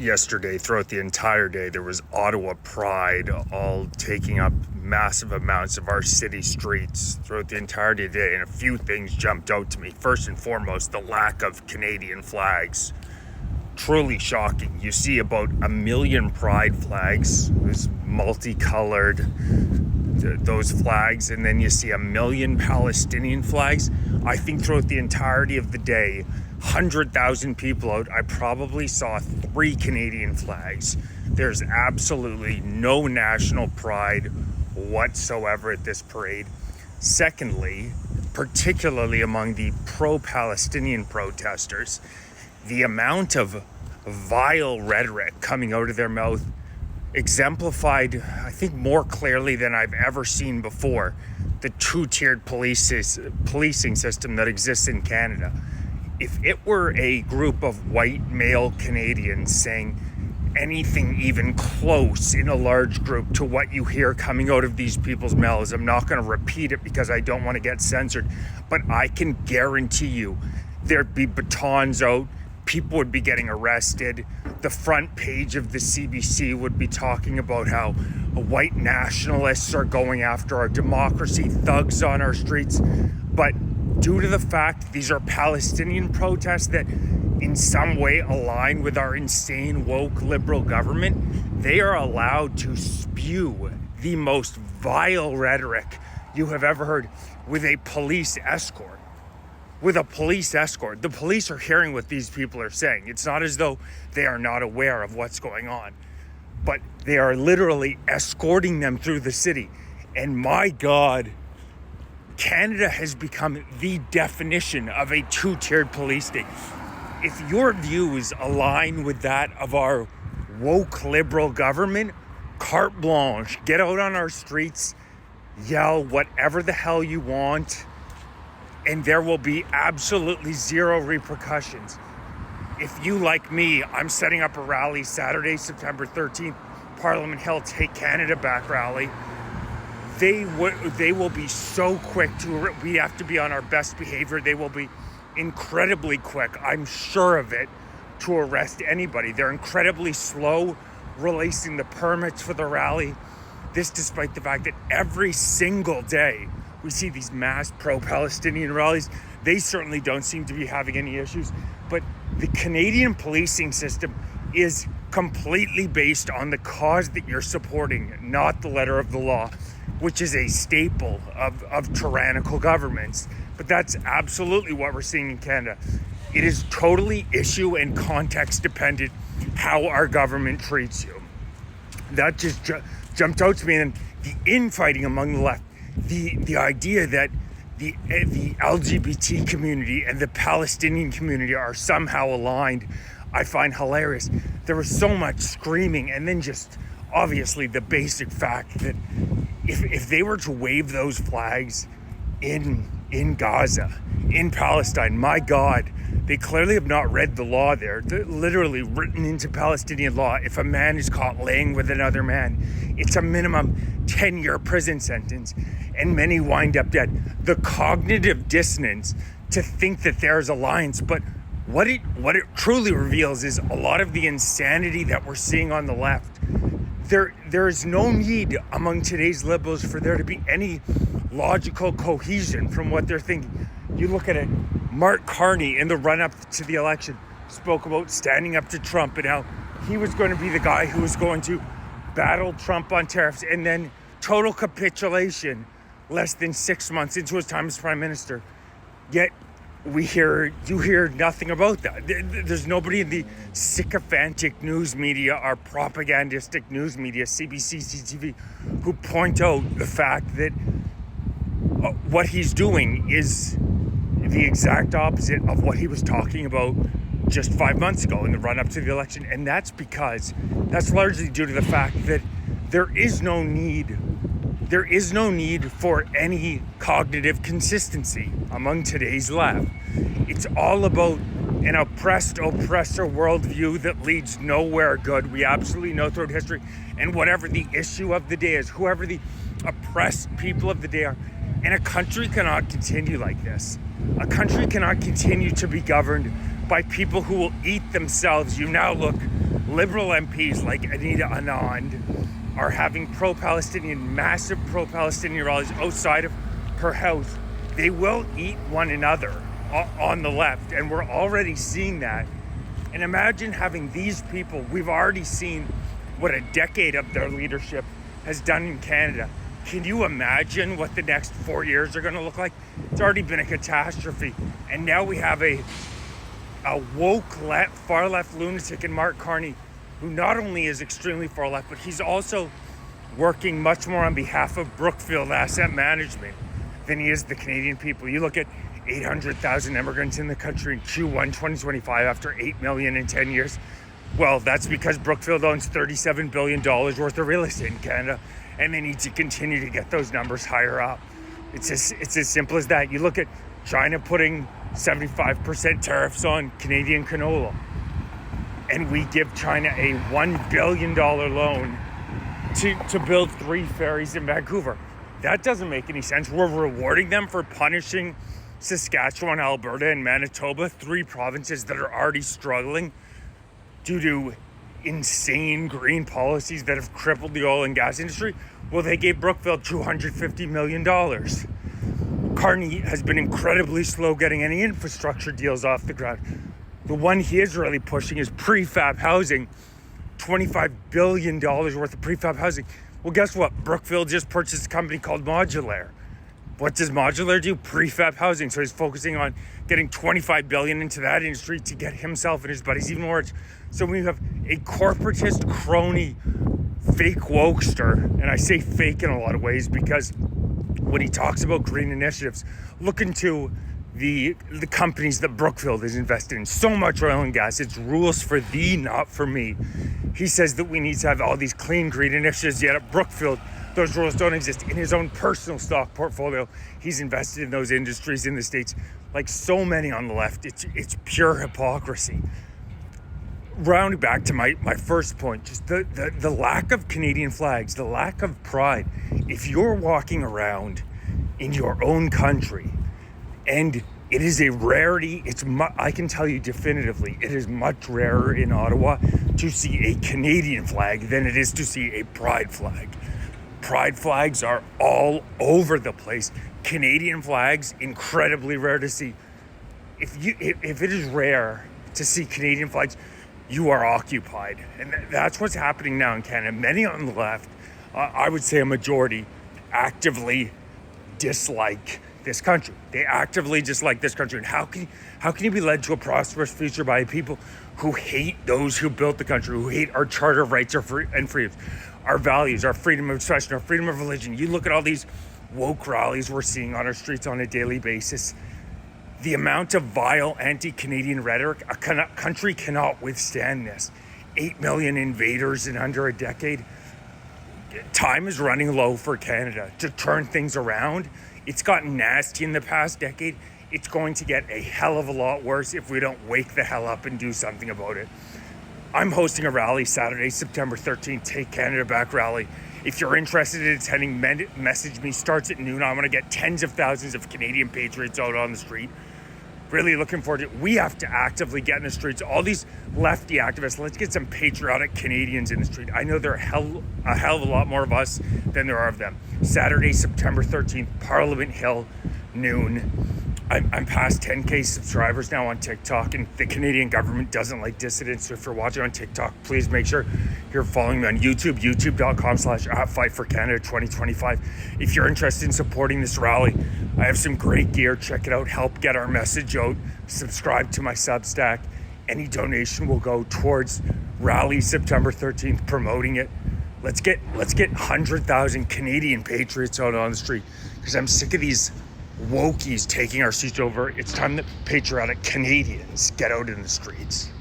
yesterday, throughout the entire day, there was Ottawa pride all taking up massive amounts of our city streets throughout the entirety of the day, and a few things jumped out to me. First and foremost, the lack of Canadian flags. Truly shocking. You see about 1 million pride flags, those multicolored, those flags, and then you see 1 million Palestinian flags. I think throughout the entirety of the day, 100,000 people out, I probably saw 3 Canadian flags. There's absolutely no national pride whatsoever at this parade. Secondly, particularly among the pro-Palestinian protesters, the amount of vile rhetoric coming out of their mouth exemplified, I think, more clearly than I've ever seen before, the two-tiered policing system that exists in Canada. If it were a group of white male Canadians saying anything even close in a large group to what you hear coming out of these people's mouths, I'm not going to repeat it because I don't want to get censored, but I can guarantee you there'd be batons out, people would be getting arrested, the front page of the CBC would be talking about how white nationalists are going after our democracy, thugs on our streets. But due to the fact these are Palestinian protests that in some way align with our insane woke liberal government, they are allowed to spew the most vile rhetoric you have ever heard with a police escort. The police are hearing what these people are saying. It's not as though they are not aware of what's going on, but they are literally escorting them through the city. And my God, Canada has become the definition of a two-tiered police state. If your views align with that of our woke liberal government, carte blanche, get out on our streets, yell whatever the hell you want, and there will be absolutely zero repercussions. If you, like me, I'm setting up a rally Saturday, September 13th, Parliament Hill Take Canada Back rally. They will be so quick we have to be on our best behavior. They will be incredibly quick, I'm sure of it, to arrest anybody. They're incredibly slow releasing the permits for the rally. This despite the fact that every single day we see these mass pro-Palestinian rallies. They certainly don't seem to be having any issues. But the Canadian policing system is completely based on the cause that you're supporting, not the letter of the law, which is a staple of tyrannical governments. But that's absolutely what we're seeing in Canada. It is totally issue and context dependent how our government treats you. That just jumped out to me. And the infighting among the left, the idea that the LGBT community and the Palestinian community are somehow aligned, I find hilarious. There was so much screaming, and then just obviously the basic fact that if they were to wave those flags in Gaza, in Palestine, my God, they clearly have not read the law there. They're literally written into Palestinian law. If a man is caught laying with another man, it's a minimum 10-year prison sentence, and many wind up dead. The cognitive dissonance to think that there's alliance, but what it truly reveals is a lot of the insanity that we're seeing on the left. There is no need among today's liberals for there to be any logical cohesion from what they're thinking. You look at it, Mark Carney in the run-up to the election spoke about standing up to Trump and how he was going to be the guy who was going to battle Trump on tariffs, and then total capitulation less than 6 months into his time as prime minister. Yet you hear nothing about that. There's nobody in the sycophantic news media or propagandistic news media, CBC, CTV, who point out the fact that what he's doing is the exact opposite of what he was talking about just 5 months ago in the run-up to the election. And that's largely due to the fact that there is no need for any cognitive consistency among today's left. It's all about an oppressor worldview that leads nowhere good. We absolutely know throughout history, and whatever the issue of the day is, whoever the oppressed people of the day are, and a country cannot continue like this. A country cannot continue to be governed by people who will eat themselves. You now look liberal MPs like Anita Anand are having massive pro-Palestinian rallies outside of her house. They will eat one another on the left, and we're already seeing that. And imagine having these people. We've already seen what a decade of their leadership has done in Canada. Can you imagine what the next 4 years are going to look like? It's already been a catastrophe. And now we have a woke far left lunatic in Mark Carney, who not only is extremely far left, but he's also working much more on behalf of Brookfield Asset Management than he is the Canadian people. You look at 800,000 immigrants in the country in Q1 2025 after 8 million in 10 years. Well, that's because Brookfield owns $37 billion worth of real estate in Canada, and they need to continue to get those numbers higher up. It's as simple as that. You look at China putting 75% tariffs on Canadian canola, and we give China a $1 billion loan to build 3 ferries in Vancouver. That doesn't make any sense. We're rewarding them for punishing Saskatchewan, Alberta, and Manitoba, 3 provinces that are already struggling due to insane green policies that have crippled the oil and gas industry. Well, they gave Brookfield $250 million. Carney has been incredibly slow getting any infrastructure deals off the ground. The one he is really pushing is prefab housing, $25 billion worth of prefab housing. Well, guess what? Brookfield just purchased a company called Modular. What does Modular do? Prefab housing. So he's focusing on getting $25 billion into that industry to get himself and his buddies even more rich. So we have a corporatist, crony, fake wokester, and I say fake in a lot of ways because when he talks about green initiatives, look into the companies that Brookfield is invested in. So much oil and gas. It's rules for thee, not for me. He says that we need to have all these clean green initiatives, yet at Brookfield, those rules don't exist. In his own personal stock portfolio, he's invested in those industries in the States. Like so many on the left, it's pure hypocrisy. Rounding back to my first point, just the lack of Canadian flags, the lack of pride. If you're walking around in your own country, and it is a rarity, I can tell you definitively, it is much rarer in Ottawa to see a Canadian flag than it is to see a pride flag. Pride flags are all over the place. Canadian flags, incredibly rare to see. If it is rare to see Canadian flags, you are occupied. And that's what's happening now in Canada. Many on the left, I would say a majority, actively dislike this country. They actively dislike this country. And how can you be led to a prosperous future by people who hate those who built the country, who hate our Charter of Rights and freedoms, our values, our freedom of expression, our freedom of religion? You look at all these woke rallies we're seeing on our streets on a daily basis. The amount of vile anti-Canadian rhetoric, a country cannot withstand this. 8 million invaders in under a decade. Time is running low for Canada to turn things around. It's gotten nasty in the past decade. It's going to get a hell of a lot worse if we don't wake the hell up and do something about it. I'm hosting a rally Saturday, September 13th, Take Canada Back rally. If you're interested in attending, message me. Starts at noon. I'm going to get tens of thousands of Canadian patriots out on the street. Really looking forward to it. We have to actively get in the streets. All these lefty activists, let's get some patriotic Canadians in the street. I know there are a hell of a lot more of us than there are of them. Saturday, September 13th, Parliament Hill, noon. I'm past 10K subscribers now on TikTok, and the Canadian government doesn't like dissidents. So if you're watching on TikTok, please make sure you're following me on YouTube, youtube.com/@FightForCanada2025. If you're interested in supporting this rally, I have some great gear. Check it out. Help get our message out. Subscribe to my Substack. Any donation will go towards rally September 13th, promoting it. Let's get 100,000 Canadian patriots out on the street, because I'm sick of these wokies taking our seats over. It's time that patriotic Canadians get out in the streets.